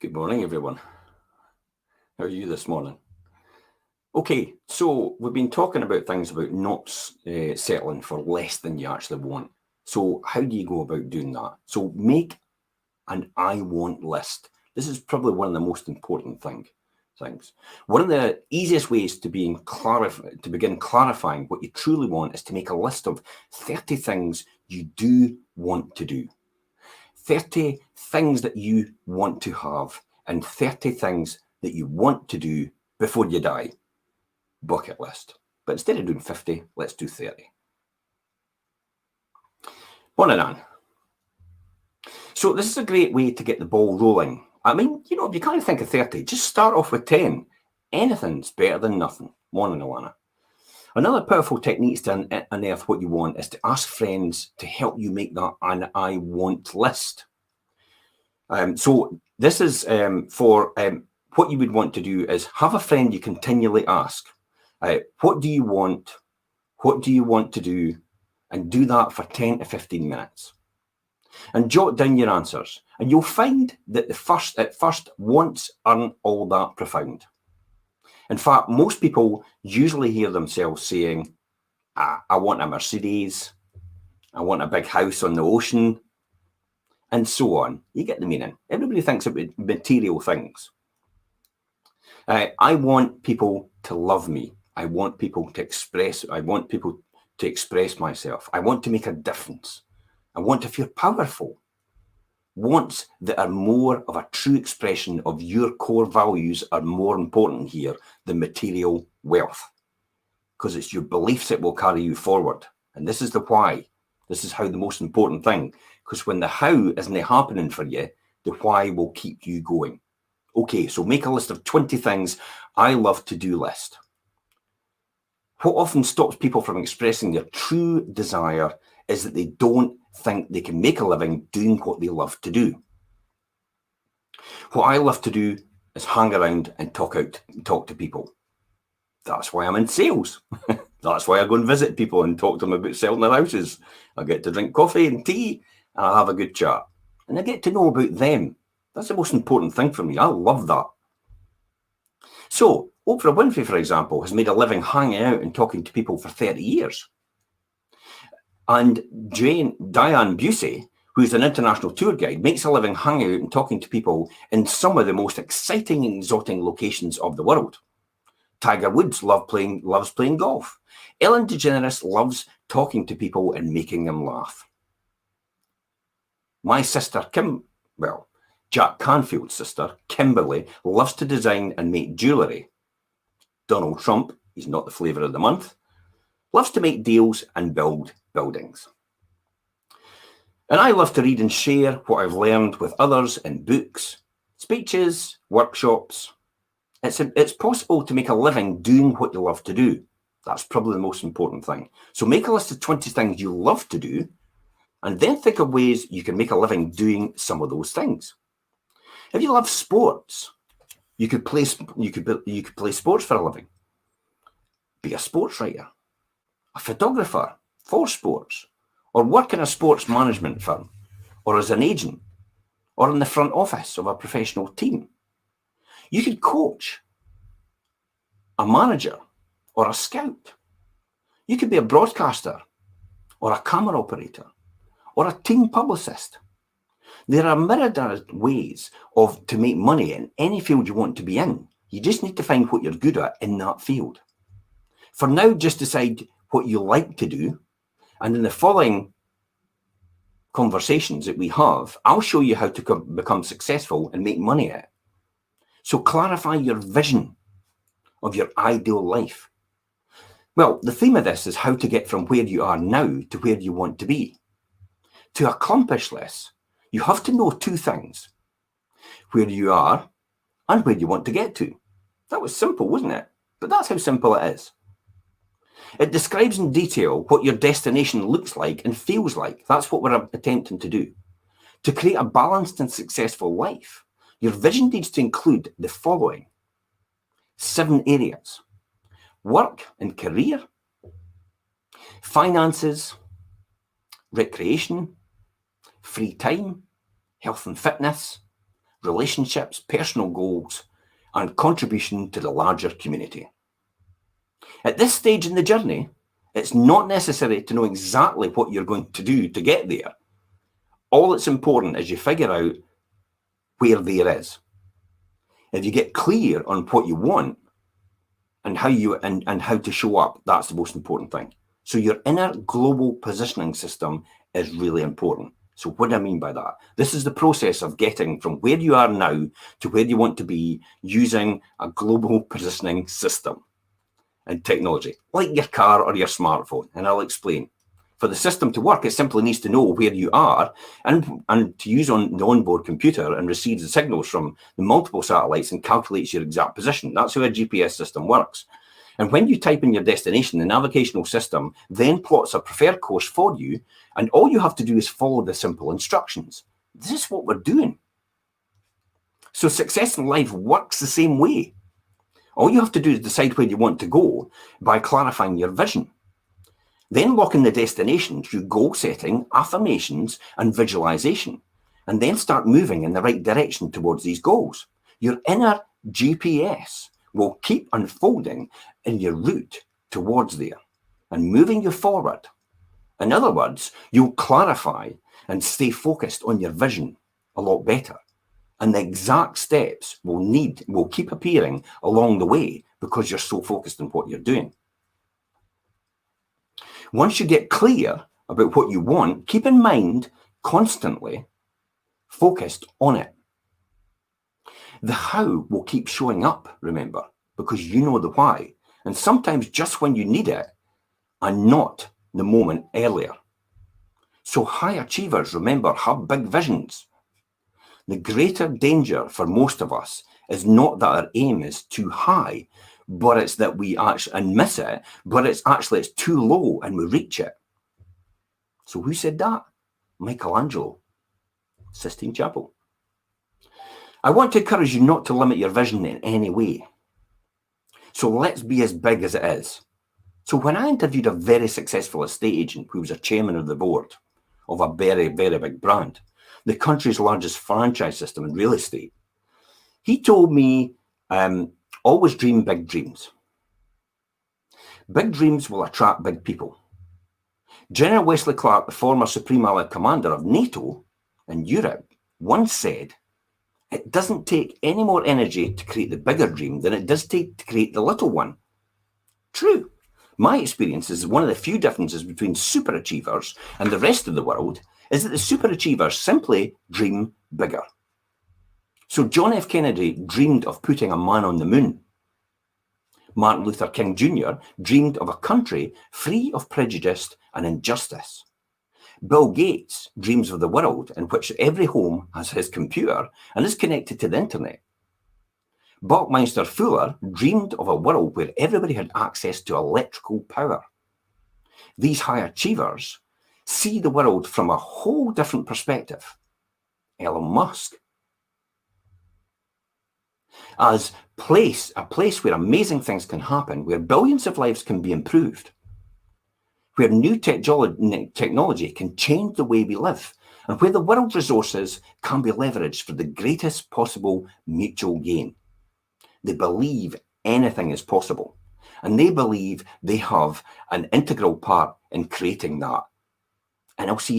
Good morning, everyone. How are you this morning? Okay, so we've been talking about things about not settling for less than you actually want. So how do you go about doing that? So make an I want list. This is probably one of the most important things. One of the easiest ways to begin clarifying what you truly want is to make a list of 30 things you do want to do. 30 things that you want to have and 30 things that you want to do before you die. Bucket list. But instead of doing 50, let's do 30. Morning, Anne. So this is a great way to get the ball rolling. I mean, if you can't think of 30, just start off with 10. Anything's better than nothing. Morning, Alana. Another powerful technique to unearth what you want is to ask friends to help you make that an I want list. So this is for what you would want to do is have a friend you continually ask, what do you want? What do you want to do? And do that for 10 to 15 minutes. And jot down your answers. And you'll find that at first wants aren't all that profound. In fact, most people usually hear themselves saying, I want a Mercedes, I want a big house on the ocean, and so on. You get the meaning. Everybody thinks about material things. I want people to love me. I want people to express myself. I want to make a difference. I want to feel powerful. Wants that are more of a true expression of your core values are more important here than material wealth, because it's your beliefs that will carry you forward. And this is the why. This is how the most important thing, because when the how isn't happening for you, the why will keep you going. Okay, so make a list of 20 things I love to do list. What often stops people from expressing their true desire is that they don't think they can make a living doing what they love to do. What I love to do is hang around and talk to people. That's why I'm in sales. That's why I go and visit people and talk to them about selling their houses. I get to drink coffee and tea and I have a good chat. And I get to know about them. That's the most important thing for me. I love that. So Oprah Winfrey, for example, has made a living hanging out and talking to people for 30 years. And Diane Busey, who's an international tour guide, makes a living hanging out and talking to people in some of the most exciting and exotic locations of the world. Tiger Woods loves playing golf. Ellen DeGeneres loves talking to people and making them laugh. My sister Jack Canfield's sister, Kimberly, loves to design and make jewellery. Donald Trump, he's not the flavour of the month, loves to make deals and build buildings. And I love to read and share what I've learned with others in books, speeches, workshops. It's possible to make a living doing what you love to do. That's probably the most important thing. So make a list of 20 things you love to do, and then think of ways you can make a living doing some of those things. If you love sports, you could play sports for a living. Be a sports writer, a photographer for sports, or work in a sports management firm, or as an agent, or in the front office of a professional team. You could coach, a manager, or a scout. You could be a broadcaster, or a camera operator, or a team publicist. There are myriad ways to make money in any field you want to be in. You just need to find what you're good at in that field. For now, just decide what you like to do. And in the following conversations that we have, I'll show you how to become successful and make money at it. So clarify your vision of your ideal life. Well, the theme of this is how to get from where you are now to where you want to be. To accomplish this, you have to know two things: where you are and where you want to get to. That was simple, wasn't it? But that's how simple it is. It describes in detail what your destination looks like and feels like. That's what we're attempting to do. To create a balanced and successful life, your vision needs to include the following 7 areas: work and career, finances, recreation, free time, health and fitness, relationships, personal goals, and contribution to the larger community. At this stage in the journey, it's not necessary to know exactly what you're going to do to get there. All that's important is you figure out where there is. If you get clear on what you want and how to show up, that's the most important thing. So your inner global positioning system is really important. So what do I mean by that? This is the process of getting from where you are now to where you want to be using a global positioning system and technology, like your car or your smartphone. And I'll explain. For the system to work, it simply needs to know where you are and to use on the onboard computer and receive the signals from the multiple satellites and calculates your exact position. That's how a GPS system works. And when you type in your destination, the navigational system then plots a preferred course for you, and all you have to do is follow the simple instructions. This is what we're doing. So success in life works the same way. All you have to do is decide where you want to go by clarifying your vision. Then lock in the destination through goal setting, affirmations, and visualization, and then start moving in the right direction towards these goals. Your inner GPS will keep unfolding in your route towards there and moving you forward. In other words, you'll clarify and stay focused on your vision a lot better. And the exact steps will keep appearing along the way because you're so focused on what you're doing. Once you get clear about what you want, keep in mind constantly focused on it. The how will keep showing up, remember, because you know the why. And sometimes just when you need it and not the moment earlier. So high achievers, remember, have big visions. The greater danger for most of us is not that our aim is too high, but it's that we actually miss it, but it's too low and we reach it. So who said that? Michelangelo, Sistine Chapel. I want to encourage you not to limit your vision in any way. So let's be as big as it is. So when I interviewed a very successful estate agent who was a chairman of the board of a very, very big brand, the country's largest franchise system in real estate, he told me, always dream big dreams. Big dreams will attract big people. General Wesley Clark, the former Supreme Allied Commander of NATO in Europe, once said, it doesn't take any more energy to create the bigger dream than it does take to create the little one. True. My experience is one of the few differences between superachievers and the rest of the world is that the superachievers simply dream bigger. So John F. Kennedy dreamed of putting a man on the moon. Martin Luther King Jr. dreamed of a country free of prejudice and injustice. Bill Gates dreams of the world in which every home has his computer and is connected to the internet. Buckminster Fuller dreamed of a world where everybody had access to electrical power. These high achievers see the world from a whole different perspective. Elon Musk. As a place where amazing things can happen, where billions of lives can be improved, where new technology can change the way we live, and where the world's resources can be leveraged for the greatest possible mutual gain. They believe anything is possible, and they believe they have an integral part in creating that. And I'll see you